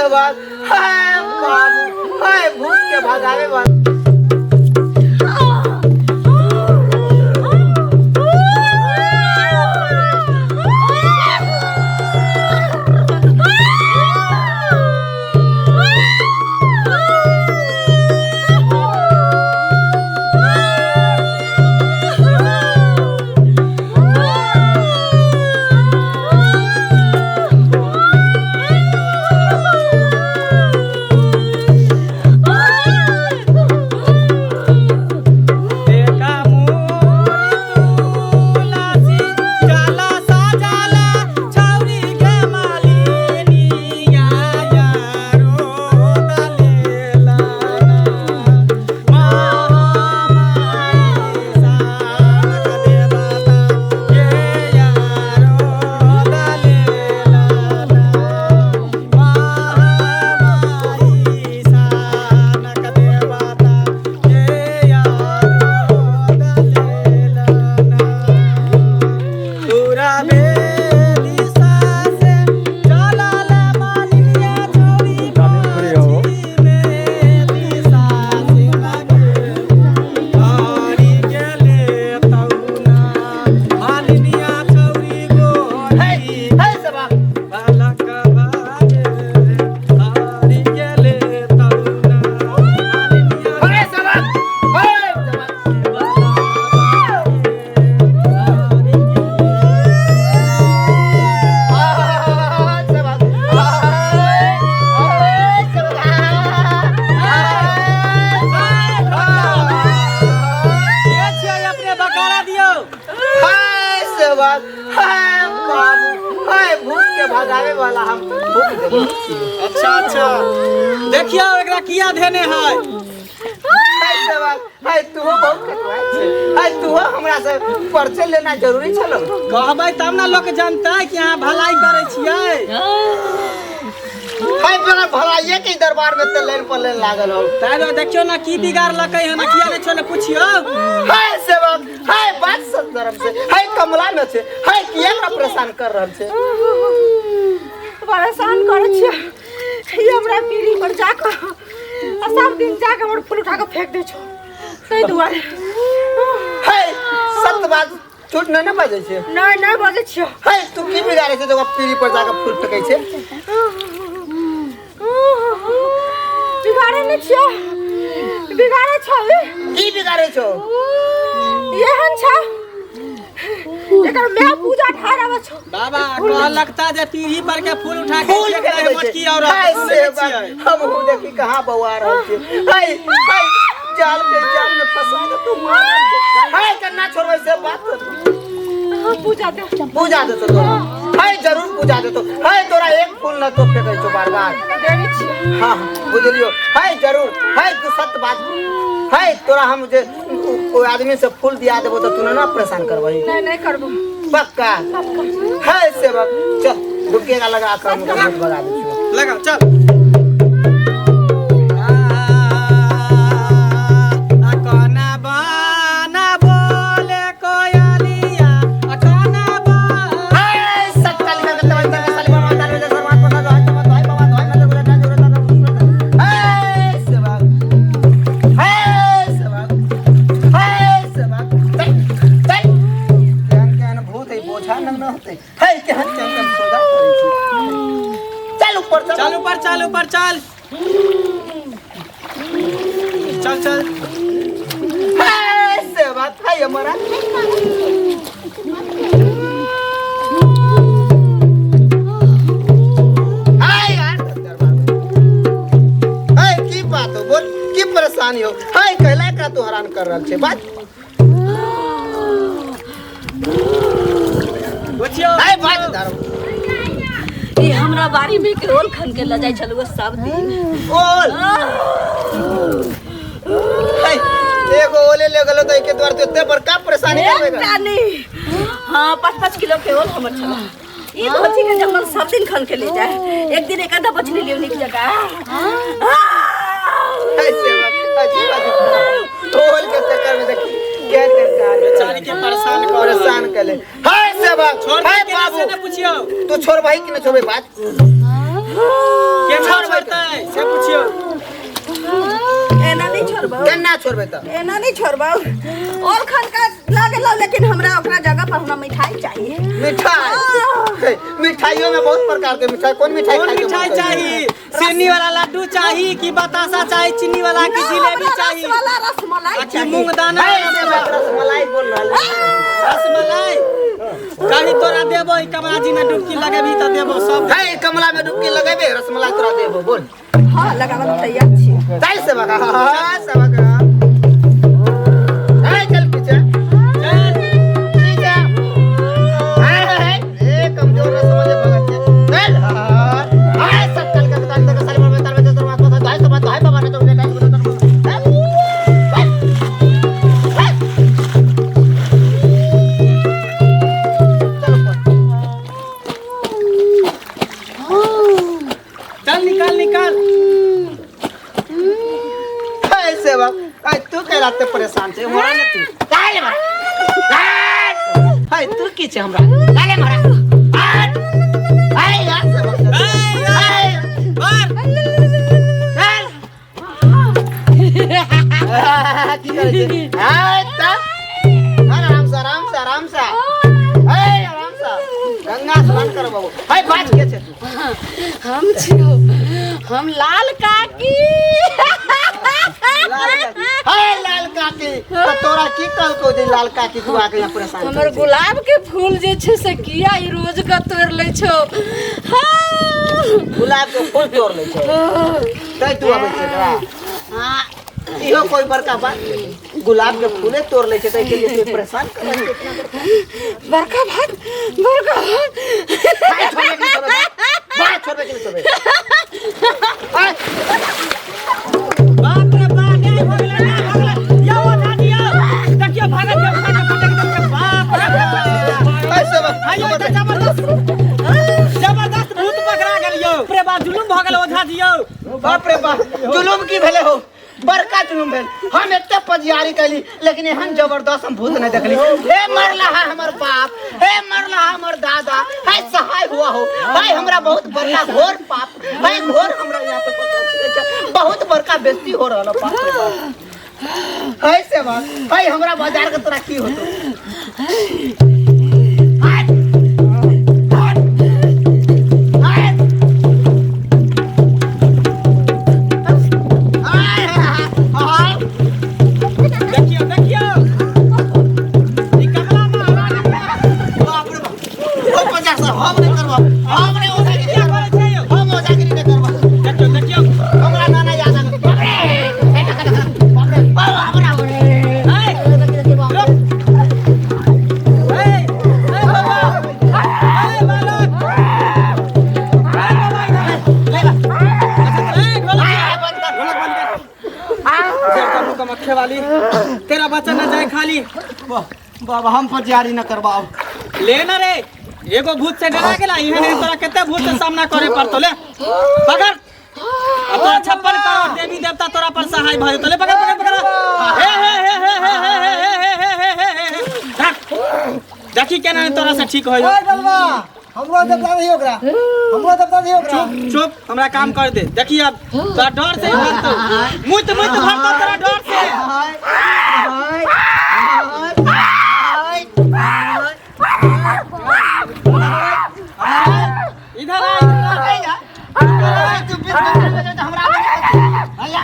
सेवक, हाय बाबू, हाय भूत के भगावे वाला। हाय बाबू, हाय भूत के भगावे वाला हम भूत। अच्छा अच्छा देखियो एकरा किया देने है। हाय सेवक, हाय तू बहुत कटवाई छे। हाय तू हमरा से परिचय लेना जरूरी छलो। कहबै तब ना लोग जानता है कि यहाँ भलाई करे छियै। हाय बड़ा भलाइये के दरबार में ते लाइन पर लाइन लागल हो। तारो देखियो ना की बिगाड़ लकै है ना किया ने छोले पूछियो। हाय सेवक, हाय बात संदर्भ से, हाय कमला में छे, हाय किया ना परेशान कर रहल छे। परेशान करे छियै ये हमरा पीढ़ी पर जाकर सब दिन जाकर हमर फूल उठा के फेंक दे छो तै दुआरे। हाय सत बात झूठ नहीं बाजे छे। नहीं बाजे छियो। हाय तू की बिगाड़े छे जब पीढ़ी पर जाकर फूल फेंकै छे। बिगाड़े नहीं छियो, बिगाड़े छो। की बिगाड़े छो? एहन छो एकर मैं पूजा ठारावा छो। बाबा कह लगता जे पीढ़ी पर के फूल उठा के फूल फेंक दे मटकी और हाय सेवक, हम हूं देखी कहां बउआ रहल छे। हाय हाय जाल में फंसा दे तू मार। हाय करना छोड़बै से बात। पूजा दे तो तोरा। हाय जरूर पूजा दे तो। हाय तोरा एक फूल न तो फेंकै छो बार-बार। देवी छी। हां बुझलियो। हाय जरूर, हाय तू सत्य बात। हाय तोरा हम जे कोई आदमी से फूल दिया देबो तो तू ना परेशान करबही। नहीं करबो पक्का। हाय सेवक चल रुकेगा लगा कर मुझे भगा दे छो। लगा चल। चल ऊपर चल। चल हाय सेवक, हाय हमारा हाय यार हाय की बात हो बोल, की परेशानी हो? हाय कहला का तू हैरान कर रहल छे बात। बुझियो हाय बात धरो। ये हमरा बारी में के ओल खन के ल जाय छलु सब दिन। ओल हाय एगो ओले ले गेलो त एके द्वार ते बड़का परेशानी करबेगा। नहीं हां 5-5 किलो के ओल हमर छला। ई भोजी के जंगल सब दिन खन के ले जाए। एक दिन एक आधा बचनी लेवनी की जगह। हाय सेवक अजीब ओल के चक्कर में देखी क्या करता है बेचारी के परेशान कर ले। हाय सेवक, छोड़ हाय के बाबू से न पूछियो तू छोड़ भाई कि न छोड़े बात। के छोड़ भाई ना छोड़बे त एना नहीं छोड़बा और खान का लागे लो, लेकिन हमरा ओकरा जगह पर हमरा मिठाई चाहिए। मिठाई मिठाइयों में बहुत प्रकार के मिठाई, कौन मिठाई कौन मिठाई चाहिए? चीनी वाला लड्डू चाहिए कि बतासा चाहिए, चीनी वाला की जिलेबी चाहिए, रसमलाई कि मूंगदाना? रसमलाई बोल रहा रसमलाई कहीं तोरा देबो, ई कमलाजी में डुबकी लगेबी त देबो सब। है कमला में डुबकी लगाबे, रसमलाई तोरा देबो, बोल। हां लगावा तैयार छी। चल से बगा, हां से बगा। है चल पीछे चल पीछे। है ए कमजोर न समझे भगत के। चल हां सकल के दुकान तक सारी में तार में तो मात तो दाई सब दाई बाबा ने तो उन्हें काई बोलता। चल निकाल निकाल। ऐसे बाप आई तू कह रात परेशान छे मोरा न तू काले मार हाय तू की छे हमरा काले मारा हाय यार से बाप हाय मार चल की करे छे हाय ता आराम से हाय आराम से गंगा स्नान कर बाबू हाय बात के छे तू हम छियो हम लाल काकी। लाल काकी तो तोरा की कल को दे लाल काकी तू आके यहाँ परेशान हमर गुलाब के फूल जे छे से किया ई रोज का तोड़ ले छो। गुलाब के फूल तोड़ ले छे तै तू आबै छे हां इहो कोई बड़का बात गुलाब के फूले तोड़ ले छे तै के लिए तू परेशान कर बड़का बात बात छोड़बे के छोड़बे बाप रे बाप ए भगला ना भगला या वो ना दिया देखियो भागत के बाप रे ऐसे बात आयो त जबरदस्त भूत पकड़ा गेलियो रे बा जुलुम भ गेल ओझा दियो। बाप रे बाप जुलुम की भेले हो बड़का जुलुम भेल। हम एते पजियारी कैली लेकिन एहन जबरदस्त हम भूत नहीं देखली। हे मरला है हमर बाप, हे मरला है हमर दादा, है सहाय हुआ हो भाई हमरा बहुत बड़का घोर पाप भाई घोर हमरा यहाँ पे बहुत बड़का बेइज्जती हो रहल बाप रे बाप। ऐसे बात भाई हमरा बाजार के तोरा की होतो देखियो देखियो ई कमला महारानी बाप रे बाप ओ बाजार से हम नहीं करबा हमरे ओझा के क्या करे छै यो? हम ओझा के नहीं करबा देखियो देखियो हमरा नाना याद आ गया बाप रे बाप हमरा ओरे ए बाबा ए बालक ले बा ए गोलक बंद कर गोलक बंद कर मुंह मक्खे वाली तेरा बच्चा न जाए खाली। बाबा हम पर जारी न करबाओ ले ना रे एगो भूत से डरा गेला इहे नहीं तोरा केते भूत से सामना करे पड़तो। ले पकड़ अब तोरा छप्पर करो देवी देवता तोरा पर सहाय भयो तो ले पकड़ पकड़ पकड़ हे हे हे हे हे हे देखी केना तोरा से ठीक होयो। हमरो देवता नहीं ओकरा हमरो देवता नहीं ओकरा चुप हमरा काम कर दे। देखी अब तोरा डर से भरतो मुत मुत भरतो तोरा डर से। हाय हाय हाय इधर आ तू बीच में हमरा भैया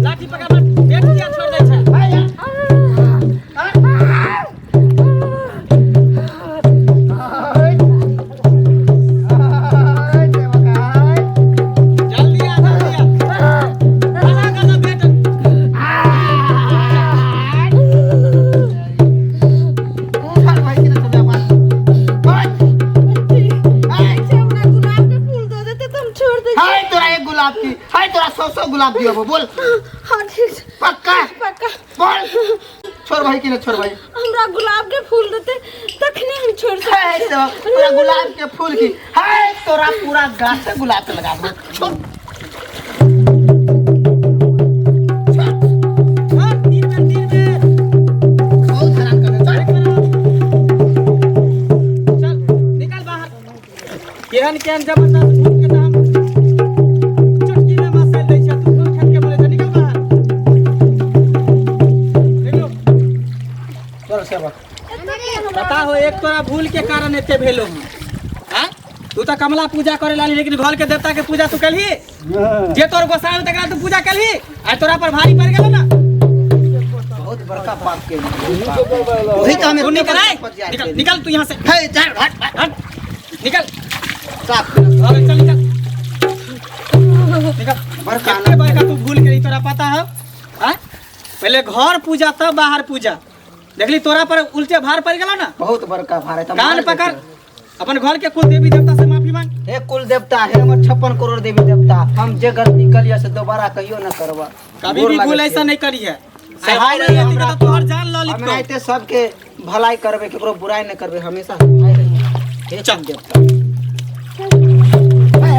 लाठी पकड़ पेट दिया छोड़ दे छै। जल्दी आ गाना गाना बेटा हाय तोरा एक गुलाब की हाय तोरा 100 गुलाब दियो बोल हाँ ठीक पक्का पक्का बोल छोड़ भाई कि न छोड़ भाई हमरा गुलाब के फूल देते तखने हम छोड़ हाय सकते। तो पूरा गुलाब के फूल की हाय तोरा पूरा गाछ से गुलाब के लगा दो छोड़ बहुत हैरान कर चल निकल बाहर। के एहन केहन जबरदस्त भूत के नाम चुटकी में मसाइल दै छै। तू खेत के बोले छै निकल बाहर। देखलो चल सेवक पता हो एक तोरा भूल के कारण एते भेलो हम। हां तू तो कमला पूजा करे लाली लेकिन घर के देवता के पूजा तू कलही। जे तोर गोसाई तकरा तू पूजा कलही आ तोरा पर भारी पड़ गेलो ना। बहुत बड़का पाप के वही तो हमें तू निकल निकल निकल तू यहां से। हे चल हट हट निकल साफ अरे चल निकल निकल। बड़का कितने बड़का तू भूल गई तोरा पता है? हां पहले घर पूजा तब बाहर पूजा। देखली तोरा पर उल्टे भार पड़ गेलो ना। बहुत बड़का भार है। कान पकड़ अपन घर के कुल देवी देवता से माफी मांग। हे कुल देवता हे हमर 56 करोड़ देवी देवता हम जे गलती कलिया से दोबारा कहियो न करबा। कभी भी भूल ऐसा नहीं करी है। सहाय सहाय रही नहीं तो तोहर जान ल लिख हम आते सबके भलाई करबे केकरो बुराई नहीं करबे हमेशा सहाय रही हे चल। चल देवता।